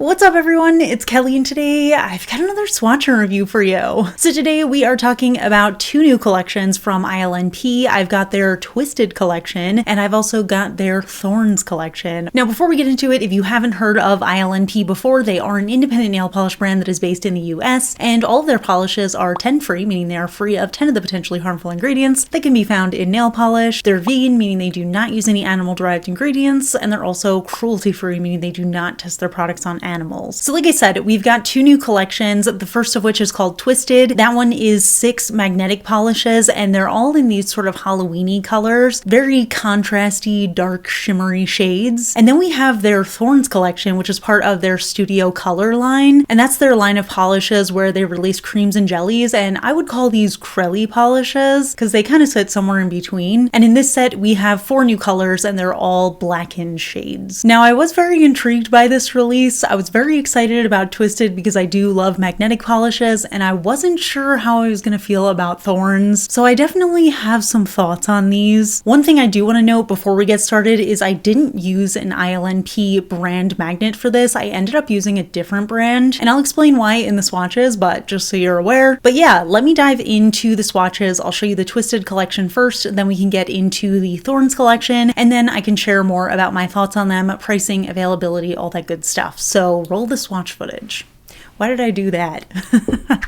What's up everyone, it's Kelly and today I've got another swatcher review for you. So today we are talking about two new collections from ILNP. I've got their Twisted collection and I've also got their Thorns collection. Now before we get into it, if you haven't heard of ILNP before, they are an independent nail polish brand that is based in the US and all of their polishes are 10 free, meaning they are free of 10 of the potentially harmful ingredients that can be found in nail polish. They're vegan, meaning they do not use any animal derived ingredients, and they're also cruelty free, meaning they do not test their products on animals. So like I said, we've got two new collections, the first of which is called Twisted. That one is 6 magnetic polishes and they're all in these sort of Halloween-y colors, very contrasty, dark, shimmery shades. And then we have their Thorns collection, which is part of their Studio Color line. And that's their line of polishes where they release creams and jellies. And I would call these crelly polishes because they kind of sit somewhere in between. And in this set, we have 4 new colors and they're all blackened shades. Now, I was very intrigued by this release. I was very excited about Twisted because I do love magnetic polishes and I wasn't sure how I was going to feel about Thorns, so I definitely have some thoughts on these. One thing I do want to note before we get started is I didn't use an ILNP brand magnet for this. I ended up using a different brand and I'll explain why in the swatches, but just so you're aware. But yeah, let me dive into the swatches. I'll show you the Twisted collection first, then we can get into the Thorns collection, and then I can share more about my thoughts on them, pricing, availability, all that good stuff. So roll the swatch footage. Why did I do that?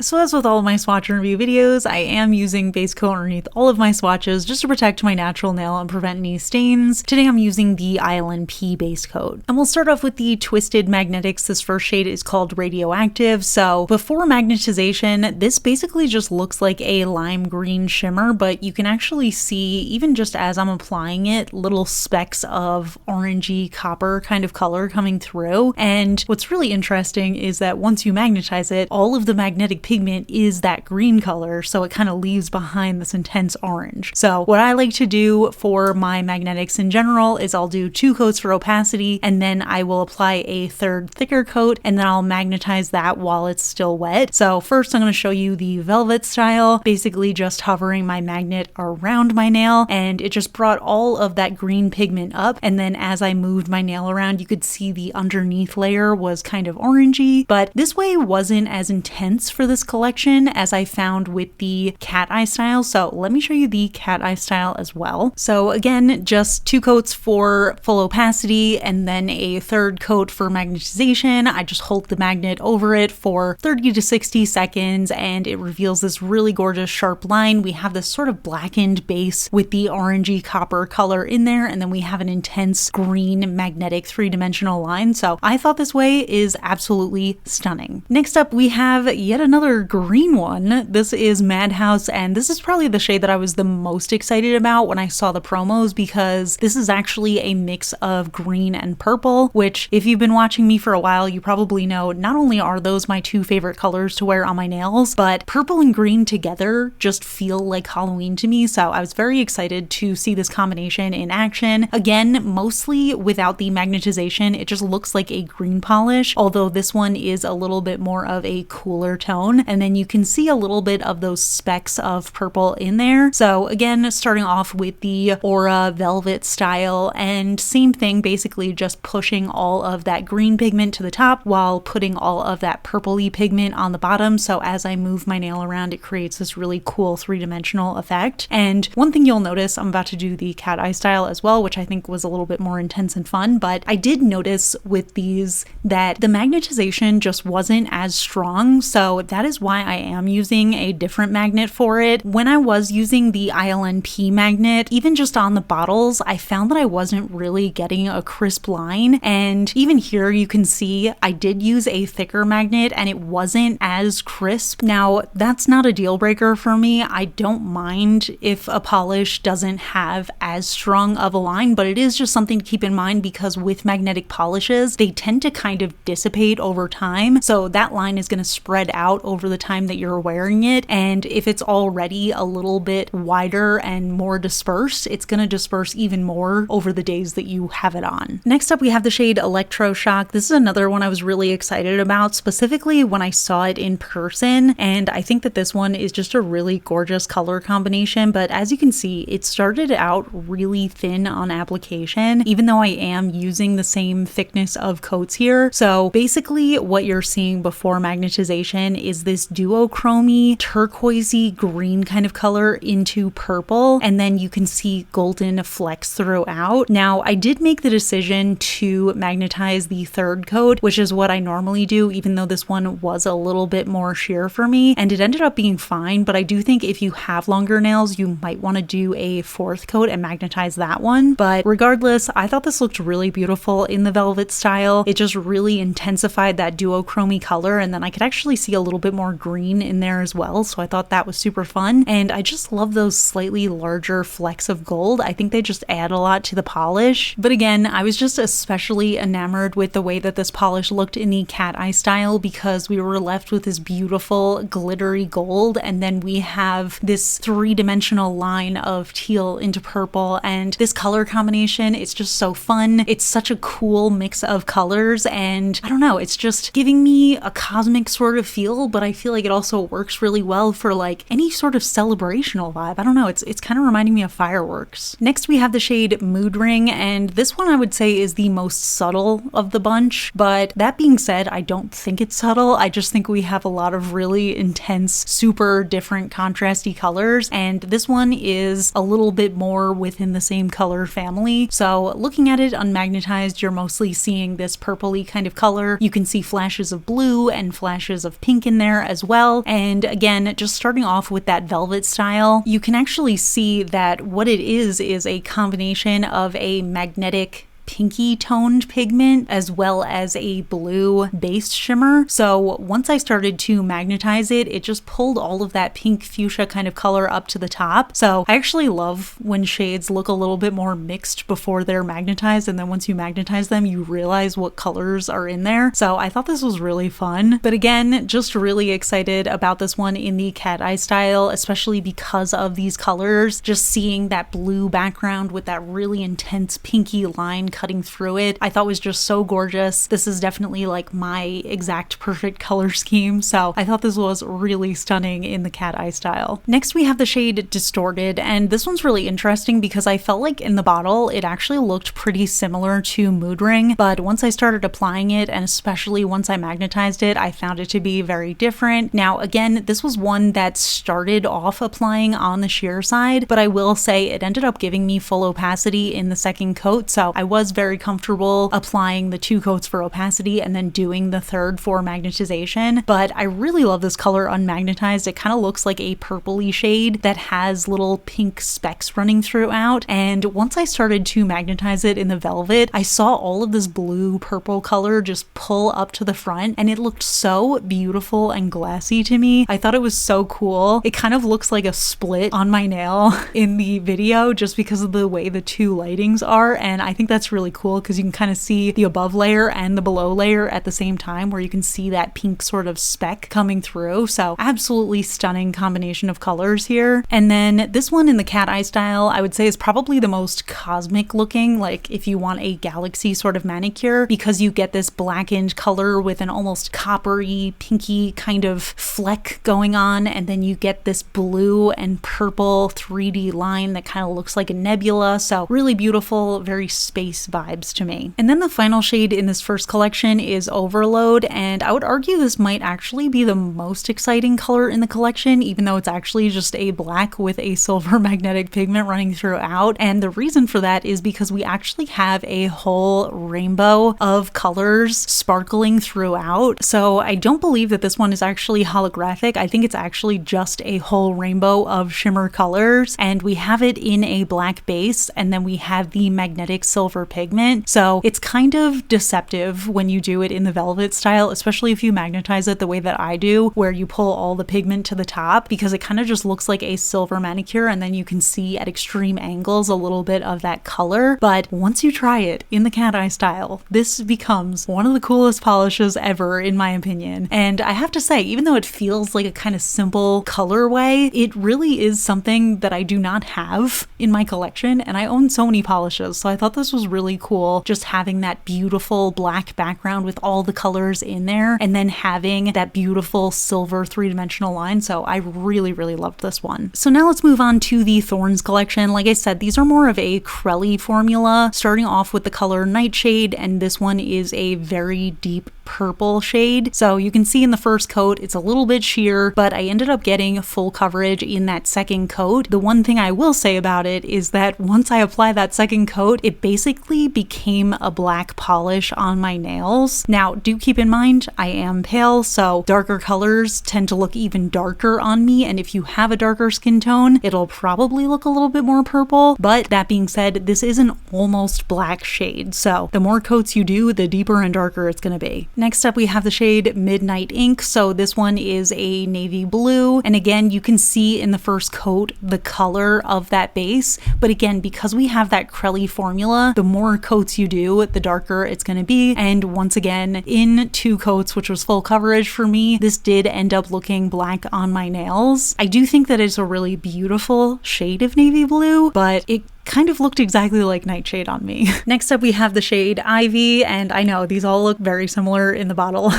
So as with all of my swatch and review videos, I am using base coat underneath all of my swatches just to protect my natural nail and prevent any stains. Today I'm using the ILNP base coat. And we'll start off with the Twisted Magnetics. This first shade is called Radioactive. So before magnetization, this basically just looks like a lime green shimmer, but you can actually see, even just as I'm applying it, little specks of orangey copper kind of color coming through. And what's really interesting is that once you magnetize it, all of the magnetic pigment is that green color, so it kind of leaves behind this intense orange. So what I like to do for my magnetics in general is I'll do 2 coats for opacity, and then I will apply a third thicker coat, and then I'll magnetize that while it's still wet. So first I'm going to show you the velvet style, basically just hovering my magnet around my nail, and it just brought all of that green pigment up, and then as I moved my nail around, you could see the underneath layer was kind of orangey, but this way wasn't as intense for this collection as I found with the cat eye style. So let me show you the cat eye style as well. So again, just 2 coats for full opacity and then a third coat for magnetization. I just hold the magnet over it for 30 to 60 seconds and it reveals this really gorgeous sharp line. We have this sort of blackened base with the orangey copper color in there, and then we have an intense green magnetic 3-dimensional line. So I thought this way is absolutely stunning. Next up, we have yet another green one. This is Mad House, and this is probably the shade that I was the most excited about when I saw the promos because this is actually a mix of green and purple, which if you've been watching me for a while, you probably know not only are those my 2 favorite colors to wear on my nails, but purple and green together just feel like Halloween to me, so I was very excited to see this combination in action. Again, mostly without the magnetization, it just looks like a green polish, although this one is a little bit more of a cooler tone, and then you can see a little bit of those specks of purple in there. So again, starting off with the Aura Velvet style, and same thing, basically just pushing all of that green pigment to the top while putting all of that purpley pigment on the bottom. So as I move my nail around, it creates this really cool 3-dimensional effect. And one thing you'll notice, I'm about to do the cat eye style as well, which I think was a little bit more intense and fun, but I did notice with these that the magnetization just wasn't as strong, so that is why I am using a different magnet for it. When I was using the ILNP magnet, even just on the bottles, I found that I wasn't really getting a crisp line, and even here you can see I did use a thicker magnet and it wasn't as crisp. Now, that's not a deal breaker for me. I don't mind if a polish doesn't have as strong of a line, but it is just something to keep in mind because with magnetic polishes, they tend to kind of dissipate over time. So So that line is going to spread out over the time that you're wearing it. And if it's already a little bit wider and more dispersed, it's going to disperse even more over the days that you have it on. Next up, we have the shade Electroshock. This is another one I was really excited about, specifically when I saw it in person. And I think that this one is just a really gorgeous color combination. But as you can see, it started out really thin on application, even though I am using the same thickness of coats here. So basically what you're seeing before magnetization is this duochromy, turquoisey green kind of color into purple, and then you can see golden flecks throughout. Now, I did make the decision to magnetize the third coat, which is what I normally do, even though this one was a little bit more sheer for me, and it ended up being fine. But I do think if you have longer nails, you might want to do a fourth coat and magnetize that one. But regardless, I thought this looked really beautiful in the velvet style. It just really intensified that duochromy color, and then I could actually see a little bit more green in there as well, so I thought that was super fun. And I just love those slightly larger flecks of gold. I think they just add a lot to the polish. But again, I was just especially enamored with the way that this polish looked in the cat eye style, because we were left with this beautiful glittery gold, and then we have this three-dimensional line of teal into purple, and this color combination, it's just so fun. It's such a cool mix of colors, and I don't know, it's just giving me a cosmic sort of feel, but I feel like it also works really well for like any sort of celebrational vibe. I don't know, it's kind of reminding me of fireworks. Next, we have the shade Mood Ring, and this one I would say is the most subtle of the bunch, but that being said, I don't think it's subtle. I just think we have a lot of really intense, super different contrasty colors, and this one is a little bit more within the same color family. So looking at it unmagnetized, you're mostly seeing this purpley kind of color. You can see flashes of blue and flashes of pink in there as well. And again, just starting off with that velvet style, you can actually see that what it is a combination of a magnetic pinky toned pigment as well as a blue base shimmer. So once I started to magnetize it, it just pulled all of that pink fuchsia kind of color up to the top. So I actually love when shades look a little bit more mixed before they're magnetized, and then once you magnetize them, you realize what colors are in there. So I thought this was really fun. But again, just really excited about this one in the cat eye style, especially because of these colors. Just seeing that blue background with that really intense pinky line cutting through it, I thought was just so gorgeous. This is definitely like my exact perfect color scheme, so I thought this was really stunning in the cat eye style. Next, we have the shade Distorted, and this one's really interesting because I felt like in the bottle it actually looked pretty similar to Mood Ring, but once I started applying it, and especially once I magnetized it, I found it to be very different. Now again, this was one that started off applying on the sheer side, but I will say it ended up giving me full opacity in the second coat, so I was very comfortable applying the 2 coats for opacity and then doing the third for magnetization. But I really love this color unmagnetized. It kind of looks like a purpley shade that has little pink specks running throughout, and once I started to magnetize it in the velvet, I saw all of this blue purple color just pull up to the front, and it looked so beautiful and glassy to me. I thought it was so cool. It kind of looks like a split on my nail in the video just because of the way the 2 lightings are, and I think that's really cool because you can kind of see the above layer and the below layer at the same time, where you can see that pink sort of speck coming through. So absolutely stunning combination of colors here. And then this one in the cat eye style, I would say is probably the most cosmic looking, like if you want a galaxy sort of manicure, because you get this blackened color with an almost coppery, pinky kind of fleck going on, and then you get this blue and purple 3D line that kind of looks like a nebula. So really beautiful, very space vibes to me. And then the final shade in this first collection is Overload, and I would argue this might actually be the most exciting color in the collection, even though it's actually just a black with a silver magnetic pigment running throughout. And the reason for that is because we actually have a whole rainbow of colors sparkling throughout. So I don't believe that this one is actually holographic. I think it's actually just a whole rainbow of shimmer colors, and we have it in a black base, and then we have the magnetic silver pigment. So it's kind of deceptive when you do it in the velvet style, especially if you magnetize it the way that I do, where you pull all the pigment to the top, because it kind of just looks like a silver manicure, and then you can see at extreme angles a little bit of that color. But once you try it in the cat eye style, this becomes one of the coolest polishes ever, in my opinion. And I have to say, even though it feels like a kind of simple colorway, it really is something that I do not have in my collection, and I own so many polishes, so I thought this was really cool, just having that beautiful black background with all the colors in there, and then having that beautiful silver three-dimensional line. So I really, really loved this one. So now let's move on to the Thorns collection. Like I said, these are more of a crelly formula, starting off with the color Nightshade, and this one is a very deep purple shade. So you can see in the first coat, it's a little bit sheer, but I ended up getting full coverage in that second coat. The one thing I will say about it is that once I apply that second coat, it basically became a black polish on my nails. Now, do keep in mind, I am pale, so darker colors tend to look even darker on me, and if you have a darker skin tone, it'll probably look a little bit more purple. But that being said, this is an almost black shade, so the more coats you do, the deeper and darker it's going to be. Next up, we have the shade Midnight Ink. So this one is a navy blue, and again, you can see in the first coat the color of that base, but again, because we have that crelly formula, the more coats you do, the darker it's going to be. And once again, in 2 coats, which was full coverage for me, this did end up looking black on my nails. I do think that it's a really beautiful shade of navy blue, but it kind of looked exactly like Nightshade on me. Next up, we have the shade Ivy, and I know these all look very similar in the bottle,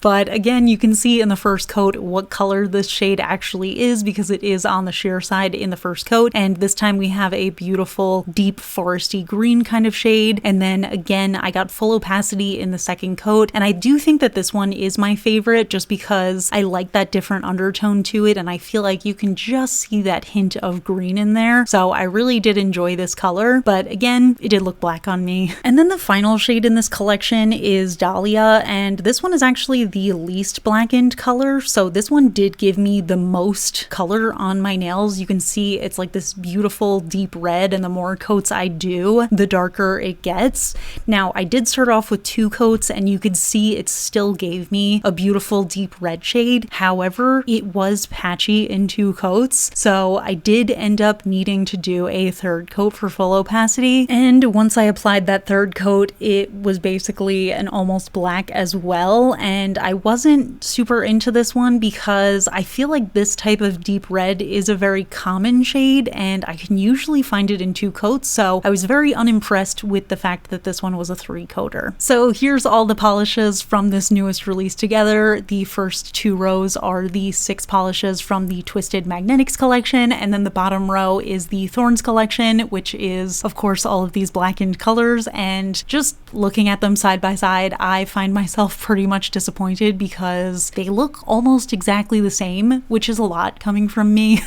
but again, you can see in the first coat what color this shade actually is, because it is on the sheer side in the first coat, and this time we have a beautiful deep foresty green kind of shade. And then again, I got full opacity in the second coat, and I do think that this one is my favorite just because I like that different undertone to it, and I feel like you can just see that hint of green in there. So I really did enjoy this color, but again, it did look black on me. And then the final shade in this collection is Dahlia, and this one is actually the least blackened color. So this one did give me the most color on my nails. You can see it's like this beautiful deep red, and the more coats I do, the darker it gets. Now, I did start off with 2 coats, and you could see it still gave me a beautiful deep red shade. However, it was patchy in 2 coats, so I did end up needing to do a third coat for full opacity. And once I applied that third coat, it was basically an almost black as well. And I wasn't super into this one because I feel like this type of deep red is a very common shade, and I can usually find it in 2 coats. So I was very unimpressed with the fact that this one was a 3-coater. So here's all the polishes from this newest release together. The first 2 rows are the 6 polishes from the Twisted Magnetics collection, and then the bottom row is the Thorns collection, which is of course all of these blackened colors. And just looking at them side by side, I find myself pretty much disappointed because they look almost exactly the same, which is a lot coming from me.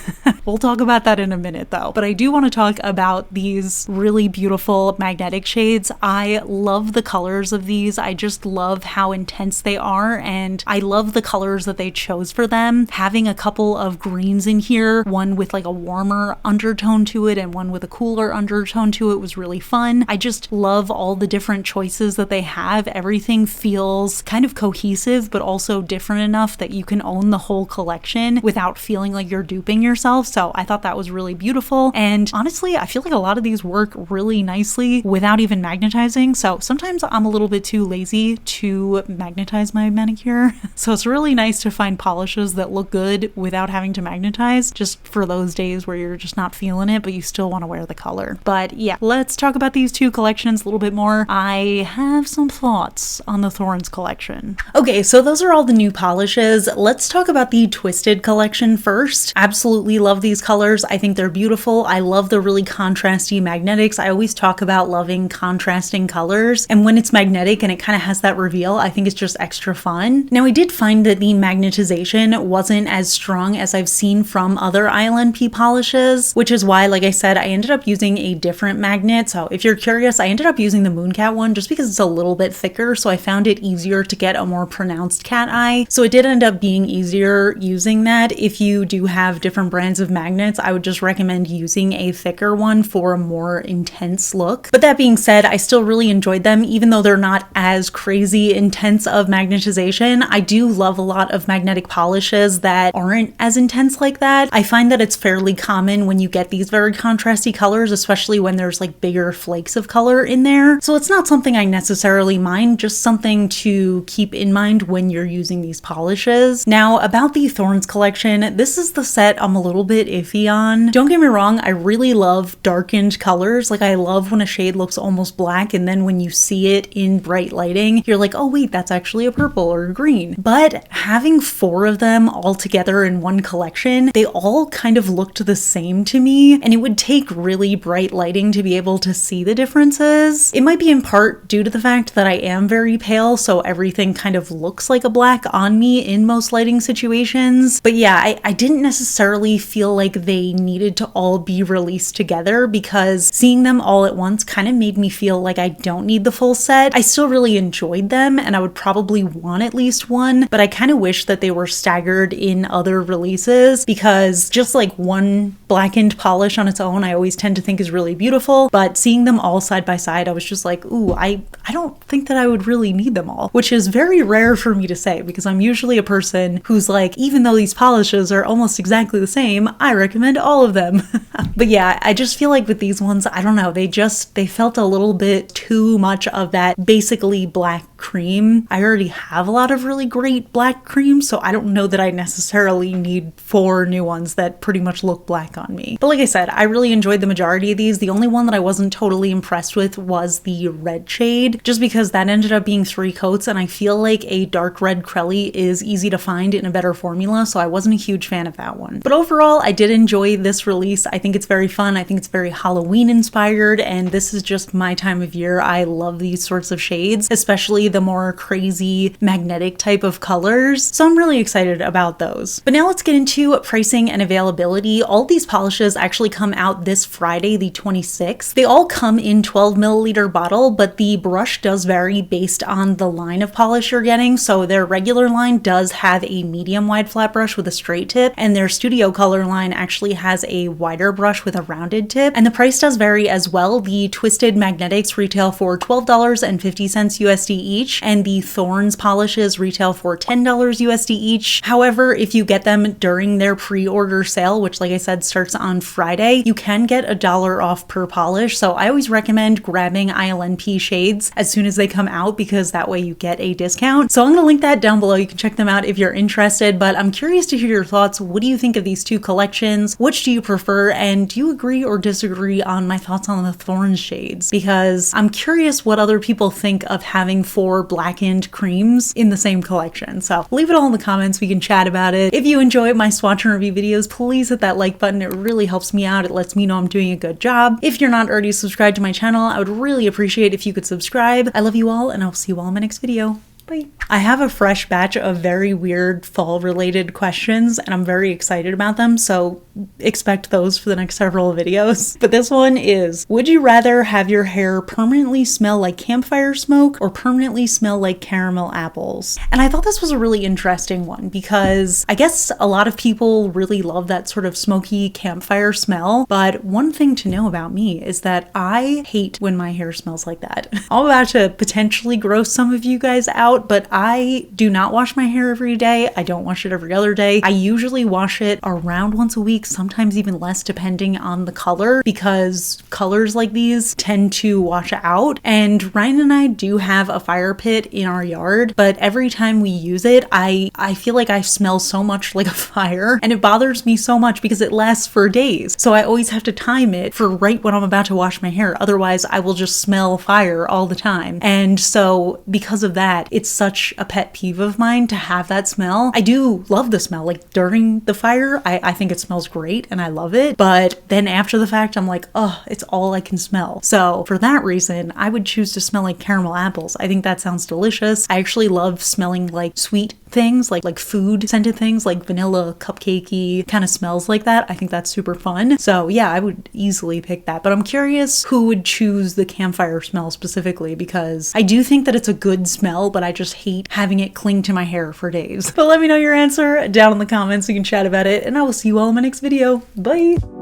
We'll talk about that in a minute though, but I do want to talk about these really beautiful magnetic shades. I love the colors of these. I just love how intense they are, and I love the colors that they chose for them. Having a couple of greens in here, one with like a warmer undertone to it and one with a cooler undertone to it, was really fun. I just love all the different choices that they have. Everything feels kind of cohesive, but also different enough that you can own the whole collection without feeling like you're duping yourself. So I thought that was really beautiful. And honestly, I feel like a lot of these work really nicely without even magnetizing. So sometimes I'm a little bit too lazy to magnetize my manicure. So it's really nice to find polishes that look good without having to magnetize, just for those days where you're just not feeling it, but you still want to wear the color. But yeah, let's talk about these 2 collections a little bit more. I have some thoughts on the Thorns collection. Okay, so those are all the new polishes. Let's talk about the Twisted collection first. Absolutely love these colors. I think they're beautiful. I love the really contrasty magnetics. I always talk about loving contrasting colors, and when it's magnetic and it kind of has that reveal, I think it's just extra fun. Now, I did find that the magnetization wasn't as strong as I've seen from other ILNP polishes, which is why, like I said, I ended up up using a different magnet. So if you're curious, I ended up using the Mooncat one just because it's a little bit thicker, so I found it easier to get a more pronounced cat eye. So it did end up being easier using that. If you do have different brands of magnets, I would just recommend using a thicker one for a more intense look. But that being said, I still really enjoyed them, even though they're not as crazy intense of magnetization. I do love a lot of magnetic polishes that aren't as intense like that. I find that it's fairly common when you get these very contrasty colors, especially when there's like bigger flakes of color in there. So it's not something I necessarily mind, just something to keep in mind when you're using these polishes. Now, about the Thorns collection, this is the set I'm a little bit iffy on. Don't get me wrong, I really love darkened colors. Like, I love when a shade looks almost black and then when you see it in bright lighting, you're like, oh wait, that's actually a purple or a green. But having 4 of them all together in one collection, they all kind of looked the same to me, and it would take really bright lighting to be able to see the differences. It might be in part due to the fact that I am very pale, so everything kind of looks like a black on me in most lighting situations. But yeah, I didn't necessarily feel like they needed to all be released together, because seeing them all at once kind of made me feel like I don't need the full set. I still really enjoyed them and I would probably want at least one, but I kind of wish that they were staggered in other releases, because just like one blackened polish on its own I always tend to think is really beautiful, but seeing them all side by side, I was just like, ooh, I don't think that I would really need them all, which is very rare for me to say, because I'm usually a person who's like, even though these polishes are almost exactly the same, I recommend all of them. But yeah, I just feel like with these ones, I don't know, they felt a little bit too much of that basically black cream. I already have a lot of really great black cream, so I don't know that I necessarily need 4 new ones that pretty much look black on me. But like I said, I really enjoyed the majority of these. The only one that I wasn't totally impressed with was the red shade, just because that ended up being 3 coats, and I feel like a dark red crelly is easy to find in a better formula, so I wasn't a huge fan of that one. But overall, I did enjoy this release. I think it's very fun. I think it's very Halloween inspired, and this is just my time of year. I love these sorts of shades, especially the more crazy magnetic type of colors. So I'm really excited about those. But now let's get into pricing and availability. All these polishes actually come out this Friday, the 26th. They all come in 12 milliliter bottle, but the brush does vary based on the line of polish you're getting. So their regular line does have a medium wide flat brush with a straight tip, and their studio color line actually has a wider brush with a rounded tip. And the price does vary as well. The Twisted Magnetics retail for $12.50 USD each, and the Thorns polishes retail for $10 USD each. However, if you get them during their pre-order sale, which like I said starts on Friday, you can get $1 off per polish. So I always recommend grabbing ILNP shades as soon as they come out, because that way you get a discount. So I'm going to link that down below. You can check them out if you're interested, but I'm curious to hear your thoughts. What do you think of these 2 collections? Which do you prefer? And do you agree or disagree on my thoughts on the Thorns shades? Because I'm curious what other people think of having 4 blackened creams in the same collection. So leave it all in the comments. We can chat about it. If you enjoy my swatch and review videos, please hit that like button. It really helps me out. It lets me know I'm doing a good job. If you're not already subscribed to my channel, I would really appreciate if you could subscribe. I love you all, and I'll see you all in my next video. Bye. I have a fresh batch of very weird fall related questions, and I'm very excited about them, so expect those for the next several videos. But this one is, would you rather have your hair permanently smell like campfire smoke or permanently smell like caramel apples? And I thought this was a really interesting one, because I guess a lot of people really love that sort of smoky campfire smell, but one thing to know about me is that I hate when my hair smells like that. I'm about to potentially gross some of you guys out, but I do not wash my hair every day. I don't wash it every other day. I usually wash it around once a week, sometimes even less depending on the color, because colors like these tend to wash out. And Ryan and I do have a fire pit in our yard, but every time we use it, I feel like I smell so much like a fire, and it bothers me so much because it lasts for days. So I always have to time it for right when I'm about to wash my hair. Otherwise, I will just smell fire all the time. And so because of that, it's it's such a pet peeve of mine to have that smell. I do love the smell. Like during the fire, I think it smells great and I love it. But then after the fact, I'm like, oh, it's all I can smell. So for that reason, I would choose to smell like caramel apples. I think that sounds delicious. I actually love smelling like sweet things, like food scented things, like vanilla cupcakey kind of smells like that. I think that's super fun. So yeah, I would easily pick that. But I'm curious who would choose the campfire smell specifically, because I do think that it's a good smell, but I just hate having it cling to my hair for days. But let me know your answer down in the comments. We can chat about it, and I will see you all in my next video. Bye!